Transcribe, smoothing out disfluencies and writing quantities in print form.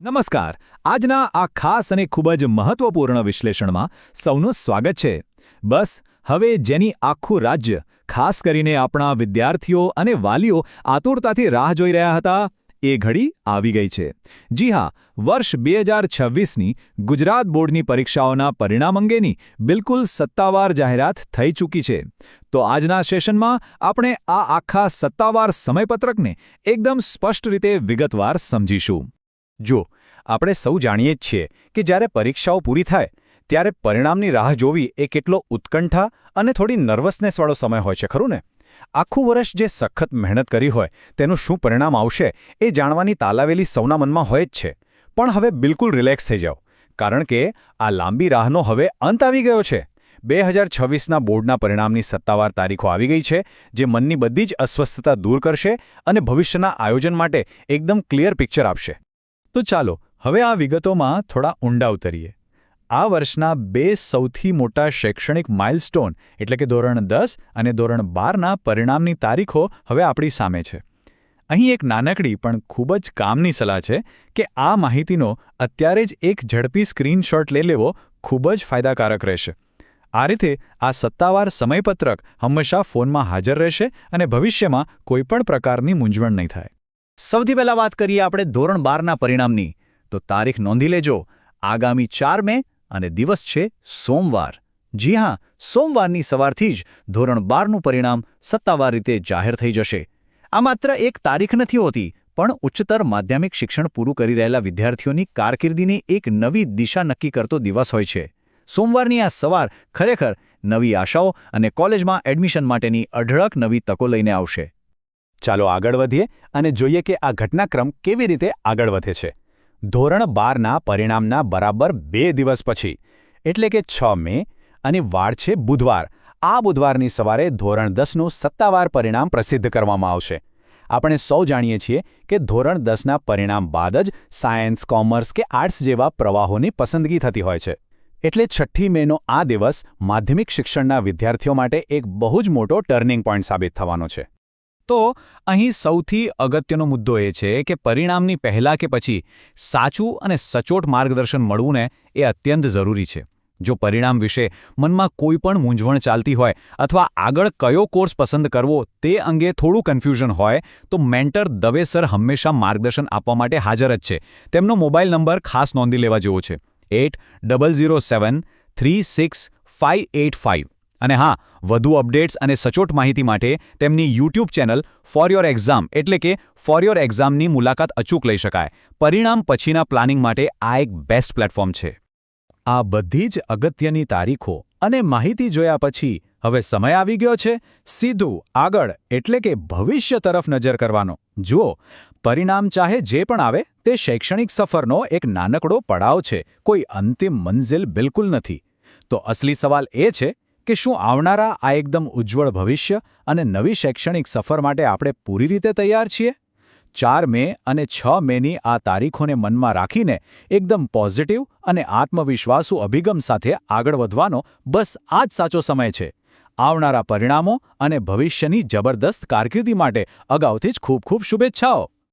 નમસ્કાર. આજના આ ખાસ અને ખૂબ જ મહત્વપૂર્ણ વિશ્લેષણમાં સૌનું સ્વાગત છે. બસ હવે જેની આખું રાજ્ય, ખાસ કરીને આપણા વિદ્યાર્થીઓ અને વાલીઓ આતુરતાથી રાહ જોઈ રહ્યા હતા, એ ઘડી આવી ગઈ છે. જી હા, વર્ષ 2026ની ગુજરાત બોર્ડની પરીક્ષાઓના પરિણામ અંગેની બિલકુલ સત્તાવાર જાહેરાત થઈ ચૂકી છે. તો આજના સેશનમાં આપણે આ આખા સત્તાવાર સમયપત્રકને એકદમ સ્પષ્ટ રીતે વિગતવાર સમજીશું. જો આપણે સૌ જાણીએ જ છીએ કે જ્યારે પરીક્ષાઓ પૂરી થાય ત્યારે પરિણામની રાહ જોવી એ કેટલો ઉત્કંઠા અને થોડી નર્વસનેસવાળો સમય હોય છે, ખરું ને? આખું વર્ષ જે સખત મહેનત કરી હોય તેનું શું પરિણામ આવશે એ જાણવાની તાલાવેલી સૌના મનમાં હોય જ છે. પણ હવે બિલકુલ રિલેક્સ થઈ જાઓ, કારણ કે આ લાંબી રાહનો હવે અંત આવી ગયો છે. 2026ના બોર્ડના પરિણામની સત્તાવાર તારીખો આવી ગઈ છે, જે મનની બધી જ અસ્વસ્થતા દૂર કરશે અને ભવિષ્યના આયોજન માટે એકદમ ક્લિયર પિક્ચર આપશે. તો ચાલો હવે આ વિગતોમાં થોડા ઊંડા ઉતરીએ. આ વર્ષના બે સૌથી મોટા શૈક્ષણિક માઇલસ્ટોન એટલે કે ધોરણ 10 અને ધોરણ 12ના પરિણામની તારીખો હવે આપણી સામે છે. અહીં એક નાનકડી પણ ખૂબ જ કામની સલાહ છે કે આ માહિતીનો અત્યારે જ એક ઝડપી સ્ક્રીનશોટ લઈ લેવો ખૂબ જ ફાયદાકારક રહેશે. આ રીતે આ સત્તાવાર સમયપત્રક હંમેશા ફોનમાં હાજર રહેશે અને ભવિષ્યમાં કોઈપણ પ્રકારની મૂંઝવણ નહીં થાય. સૌથી પહેલાં વાત કરીએ આપણે ધોરણ 12ના પરિણામની. તો તારીખ નોંધી લેજો, આગામી 4 મે અને દિવસ છે સોમવાર. જી હા, સોમવારની સવારથી જ ધોરણ 12નું પરિણામ સત્તાવાર રીતે જાહેર થઈ જશે. આ માત્ર એક તારીખ નથી હોતી, પણ ઉચ્ચતર માધ્યમિક શિક્ષણ પૂરું કરી રહેલા વિદ્યાર્થીઓની કારકિર્દીની એક નવી દિશા નક્કી કરતો દિવસ હોય છે. સોમવારની આ સવાર ખરેખર નવી આશાઓ અને કોલેજમાં એડમિશન માટેની અઢળક નવી તકો લઈને આવશે. ચાલો આગળ વધીએ અને જોઈએ કે આ ઘટનાક્રમ કેવી રીતે આગળ વધે છે. ધોરણ 12ના પરિણામના બરાબર 2 દિવસ પછી એટલે કે 6 મે અને વાર છે બુધવાર. આ બુધવારની સવારે ધોરણ 10નું સત્તાવાર પરિણામ પ્રસિદ્ધ કરવામાં આવશે. આપણે સૌ જાણીએ છીએ કે ધોરણ 10ના પરિણામ બાદ જ સાયન્સ, કોમર્સ કે આર્ટ્સ જેવા પ્રવાહોની પસંદગી થતી હોય છે. એટલે 6 મેનો આ દિવસ માધ્યમિક શિક્ષણના વિદ્યાર્થીઓ માટે એક બહુ જ મોટો ટર્નિંગ પોઈન્ટ સાબિત થવાનો છે. તો અહીં સૌથી અગત્યનો મુદ્દો એ છે કે પરિણામની પહેલાં કે પછી સાચું અને સચોટ માર્ગદર્શન મળવું ને એ અત્યંત જરૂરી છે. જો પરિણામ વિશે મનમાં કોઈ પણ મૂંઝવણ ચાલતી હોય અથવા આગળ કયો કોર્સ પસંદ કરવો તે અંગે થોડું કન્ફ્યુઝન હોય તો મેન્ટર દવે સર હંમેશા માર્ગદર્શન આપવા માટે હાજર જ છે. તેમનો મોબાઈલ નંબર ખાસ નોંધી લેવા જેવો છે, 8007365585. અને હા, વધુ અપડેટ્સ અને સચોટ માહિતી માટે તેમની YouTube channel for your exam એટલે કે ફોર યોર એક્ઝામની મુલાકાત અચૂક લઈ શકાય. પરિણામ પછીના પ્લાનિંગ માટે આ એક બેસ્ટ પ્લેટફોર્મ છે. આ બધી જ અગત્યની તારીખો અને માહિતી જોયા પછી હવે સમય આવી ગયો છે સીધું આગળ એટલે કે ભવિષ્ય તરફ નજર કરવાનો. જુઓ, પરિણામ ચાહે જે પણ આવે તે શૈક્ષણિક સફરનો એક નાનકડો પડાવ છે, કોઈ અંતિમ મંઝિલ બિલકુલ નથી. તો અસલી સવાલ એ છે કે શું આવનારા આ એકદમ ઉજ્જવળ ભવિષ્ય અને નવી શૈક્ષણિક સફર માટે આપણે પૂરી રીતે તૈયાર છીએ? 4 મે અને 6 મેની આ તારીખોને મનમાં રાખીને એકદમ પોઝિટિવ અને આત્મવિશ્વાસુ અભિગમ સાથે આગળ વધવાનો બસ આ જ સાચો સમય છે. આવનારા પરિણામો અને ભવિષ્યની જબરદસ્ત કારકિર્દી માટે અગાઉથી જ ખૂબ ખૂબ શુભેચ્છાઓ.